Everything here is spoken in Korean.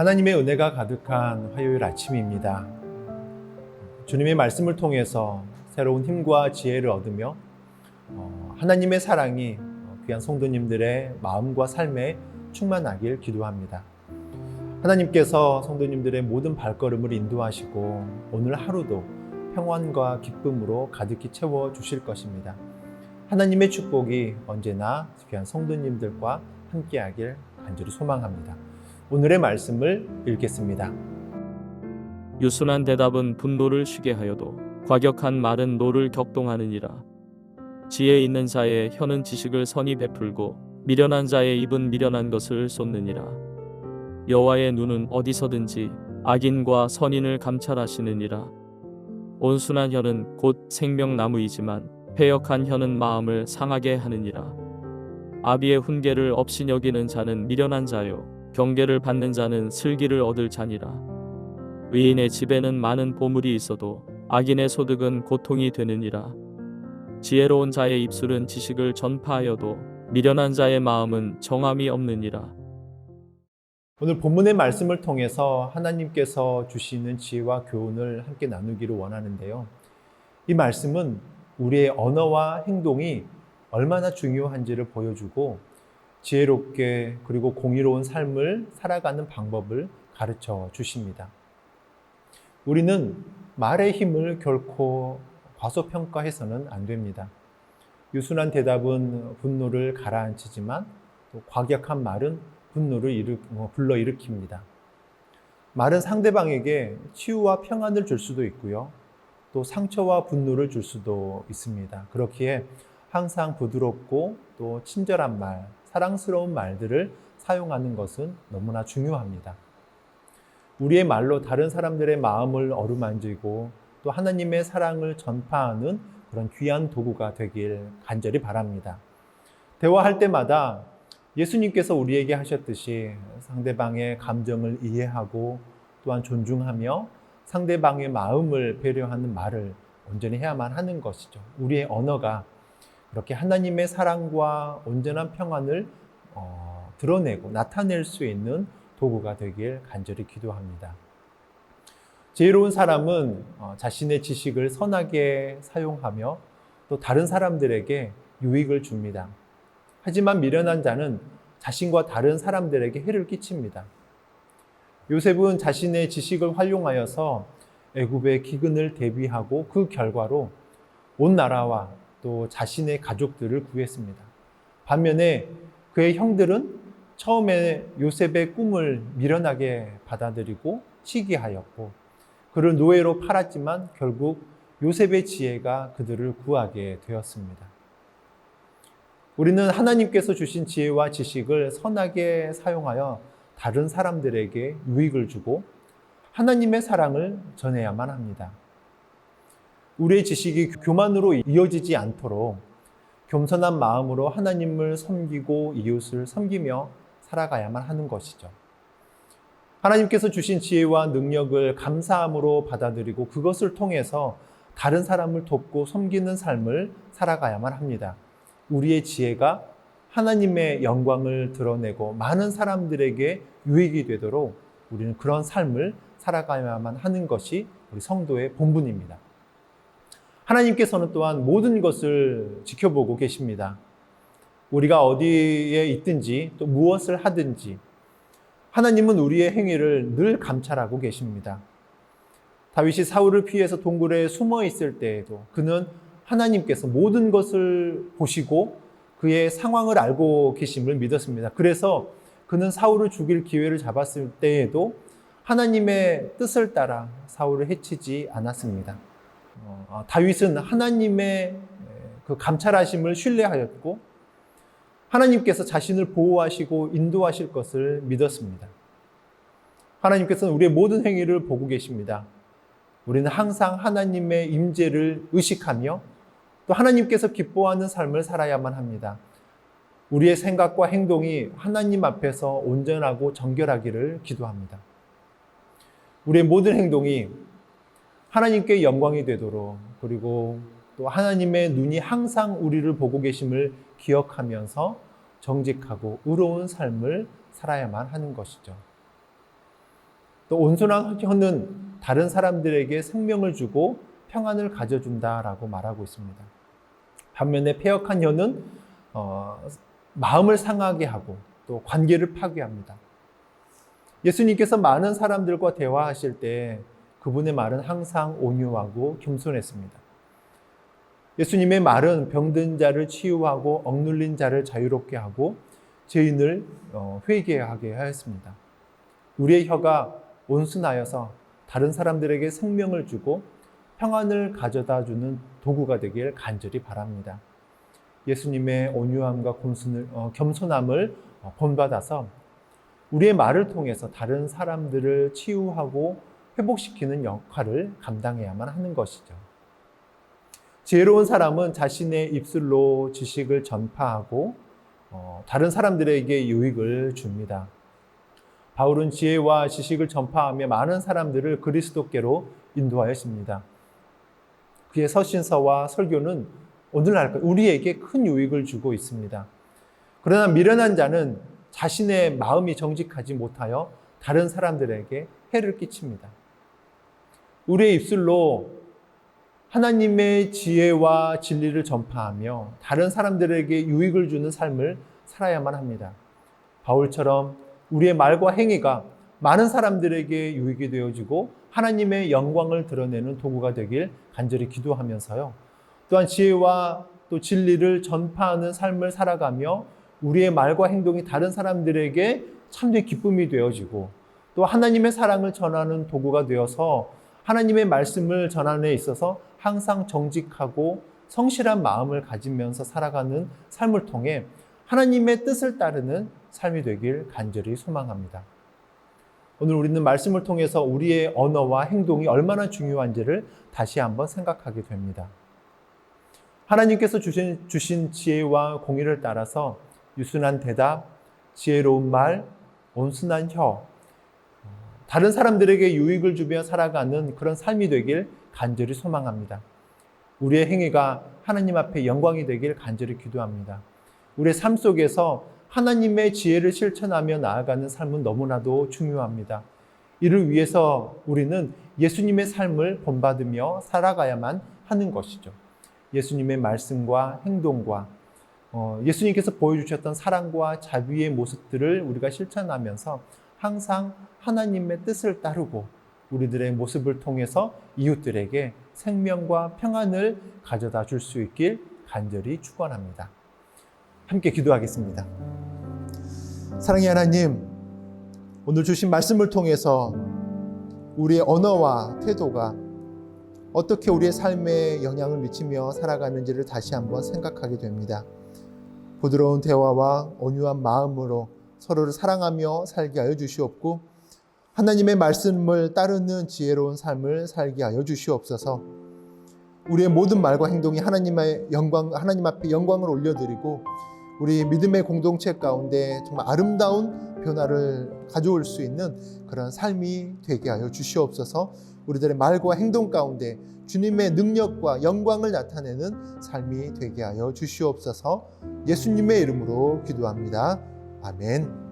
하나님의 은혜가 가득한 화요일 아침입니다. 주님의 말씀을 통해서 새로운 힘과 지혜를 얻으며 하나님의 사랑이 귀한 성도님들의 마음과 삶에 충만하길 기도합니다. 하나님께서 성도님들의 모든 발걸음을 인도하시고 오늘 하루도 평안과 기쁨으로 가득히 채워주실 것입니다. 하나님의 축복이 언제나 귀한 성도님들과 함께하길 간절히 소망합니다. 오늘의 말씀을 읽겠습니다. 유순한 대답은 분노를 쉬게 하여도 과격한 말은 노를 격동하느니라. 지혜 있는 자의 혀는 지식을 선히 베풀고 미련한 자의 입은 미련한 것을 쏟느니라. 여호와의 눈은 어디서든지 악인과 선인을 감찰하시느니라. 온순한 혀는 곧 생명나무이지만 패역한 혀는 마음을 상하게 하느니라. 아비의 훈계를 없이 여기는 자는 미련한 자요 경계를 받는 자는 슬기를 얻을 자니라. 의인의 집에는 많은 보물이 있어도 악인의 소득은 고통이 되느니라. 지혜로운 자의 입술은 지식을 전파하여도 미련한 자의 마음은 정함이 없느니라. 오늘 본문의 말씀을 통해서 하나님께서 주시는 지혜와 교훈을 함께 나누기를 원하는데요. 이 말씀은 우리의 언어와 행동이 얼마나 중요한지를 보여주고 지혜롭게 그리고 공의로운 삶을 살아가는 방법을 가르쳐 주십니다. 우리는 말의 힘을 결코 과소평가해서는 안 됩니다. 유순한 대답은 분노를 가라앉히지만 또 과격한 말은 분노를 불러일으킵니다. 말은 상대방에게 치유와 평안을 줄 수도 있고요. 또 상처와 분노를 줄 수도 있습니다. 그렇기에 항상 부드럽고 또 친절한 말, 사랑스러운 말들을 사용하는 것은 너무나 중요합니다. 우리의 말로 다른 사람들의 마음을 어루만지고 또 하나님의 사랑을 전파하는 그런 귀한 도구가 되길 간절히 바랍니다. 대화할 때마다 예수님께서 우리에게 하셨듯이 상대방의 감정을 이해하고 또한 존중하며 상대방의 마음을 배려하는 말을 온전히 해야만 하는 것이죠. 우리의 언어가 그렇게 하나님의 사랑과 온전한 평안을 드러내고 나타낼 수 있는 도구가 되길 간절히 기도합니다. 지혜로운 사람은 자신의 지식을 선하게 사용하며 또 다른 사람들에게 유익을 줍니다. 하지만 미련한 자는 자신과 다른 사람들에게 해를 끼칩니다. 요셉은 자신의 지식을 활용하여서 애굽의 기근을 대비하고 그 결과로 온 나라와 또 자신의 가족들을 구했습니다. 반면에 그의 형들은 처음에 요셉의 꿈을 미련하게 받아들이고 시기하였고 그를 노예로 팔았지만 결국 요셉의 지혜가 그들을 구하게 되었습니다. 우리는 하나님께서 주신 지혜와 지식을 선하게 사용하여 다른 사람들에게 유익을 주고 하나님의 사랑을 전해야만 합니다. 우리의 지식이 교만으로 이어지지 않도록 겸손한 마음으로 하나님을 섬기고 이웃을 섬기며 살아가야만 하는 것이죠. 하나님께서 주신 지혜와 능력을 감사함으로 받아들이고 그것을 통해서 다른 사람을 돕고 섬기는 삶을 살아가야만 합니다. 우리의 지혜가 하나님의 영광을 드러내고 많은 사람들에게 유익이 되도록 우리는 그런 삶을 살아가야만 하는 것이 우리 성도의 본분입니다. 하나님께서는 또한 모든 것을 지켜보고 계십니다. 우리가 어디에 있든지 또 무엇을 하든지 하나님은 우리의 행위를 늘 감찰하고 계십니다. 다윗이 사울을 피해서 동굴에 숨어 있을 때에도 그는 하나님께서 모든 것을 보시고 그의 상황을 알고 계심을 믿었습니다. 그래서 그는 사울을 죽일 기회를 잡았을 때에도 하나님의 뜻을 따라 사울을 해치지 않았습니다. 다윗은 하나님의 그 감찰하심을 신뢰하였고 하나님께서 자신을 보호하시고 인도하실 것을 믿었습니다. 하나님께서는 우리의 모든 행위를 보고 계십니다. 우리는 항상 하나님의 임재를 의식하며 또 하나님께서 기뻐하는 삶을 살아야만 합니다. 우리의 생각과 행동이 하나님 앞에서 온전하고 정결하기를 기도합니다. 우리의 모든 행동이 하나님께 영광이 되도록 그리고 또 하나님의 눈이 항상 우리를 보고 계심을 기억하면서 정직하고 의로운 삶을 살아야만 하는 것이죠. 또 온순한 혀는 다른 사람들에게 생명을 주고 평안을 가져준다라고 말하고 있습니다. 반면에 패역한 혀는 마음을 상하게 하고 또 관계를 파괴합니다. 예수님께서 많은 사람들과 대화하실 때 그분의 말은 항상 온유하고 겸손했습니다. 예수님의 말은 병든 자를 치유하고 억눌린 자를 자유롭게 하고 죄인을 회개하게 하였습니다. 우리의 혀가 온순하여서 다른 사람들에게 생명을 주고 평안을 가져다 주는 도구가 되길 간절히 바랍니다. 예수님의 온유함과 겸손함을 본받아서 우리의 말을 통해서 다른 사람들을 치유하고 회복시키는 역할을 감당해야만 하는 것이죠. 지혜로운 사람은 자신의 입술로 지식을 전파하고 다른 사람들에게 유익을 줍니다. 바울은 지혜와 지식을 전파하며 많은 사람들을 그리스도께로 인도하였습니다. 그의 서신서와 설교는 오늘날 우리에게 큰 유익을 주고 있습니다. 그러나 미련한 자는 자신의 마음이 정직하지 못하여 다른 사람들에게 해를 끼칩니다. 우리의 입술로 하나님의 지혜와 진리를 전파하며 다른 사람들에게 유익을 주는 삶을 살아야만 합니다. 바울처럼 우리의 말과 행위가 많은 사람들에게 유익이 되어지고 하나님의 영광을 드러내는 도구가 되길 간절히 기도하면서요. 또한 지혜와 또 진리를 전파하는 삶을 살아가며 우리의 말과 행동이 다른 사람들에게 참된 기쁨이 되어지고 또 하나님의 사랑을 전하는 도구가 되어서 하나님의 말씀을 전하는 데 있어서 항상 정직하고 성실한 마음을 가지면서 살아가는 삶을 통해 하나님의 뜻을 따르는 삶이 되길 간절히 소망합니다. 오늘 우리는 말씀을 통해서 우리의 언어와 행동이 얼마나 중요한지를 다시 한번 생각하게 됩니다. 하나님께서 주신 지혜와 공의를 따라서 유순한 대답, 지혜로운 말, 온순한 혀, 다른 사람들에게 유익을 주며 살아가는 그런 삶이 되길 간절히 소망합니다. 우리의 행위가 하나님 앞에 영광이 되길 간절히 기도합니다. 우리의 삶 속에서 하나님의 지혜를 실천하며 나아가는 삶은 너무나도 중요합니다. 이를 위해서 우리는 예수님의 삶을 본받으며 살아가야만 하는 것이죠. 예수님의 말씀과 행동과 예수님께서 보여주셨던 사랑과 자비의 모습들을 우리가 실천하면서 항상 하나님의 뜻을 따르고 우리들의 모습을 통해서 이웃들에게 생명과 평안을 가져다 줄 수 있길 간절히 축원합니다. 함께 기도하겠습니다. 사랑의 하나님, 오늘 주신 말씀을 통해서 우리의 언어와 태도가 어떻게 우리의 삶에 영향을 미치며 살아가는지를 다시 한번 생각하게 됩니다. 부드러운 대화와 온유한 마음으로 서로를 사랑하며 살게 하여 주시옵고 하나님의 말씀을 따르는 지혜로운 삶을 살게 하여 주시옵소서. 우리의 모든 말과 행동이 하나님 앞에 영광을 올려드리고 우리 믿음의 공동체 가운데 정말 아름다운 변화를 가져올 수 있는 그런 삶이 되게 하여 주시옵소서. 우리들의 말과 행동 가운데 주님의 능력과 영광을 나타내는 삶이 되게 하여 주시옵소서. 예수님의 이름으로 기도합니다. 아멘.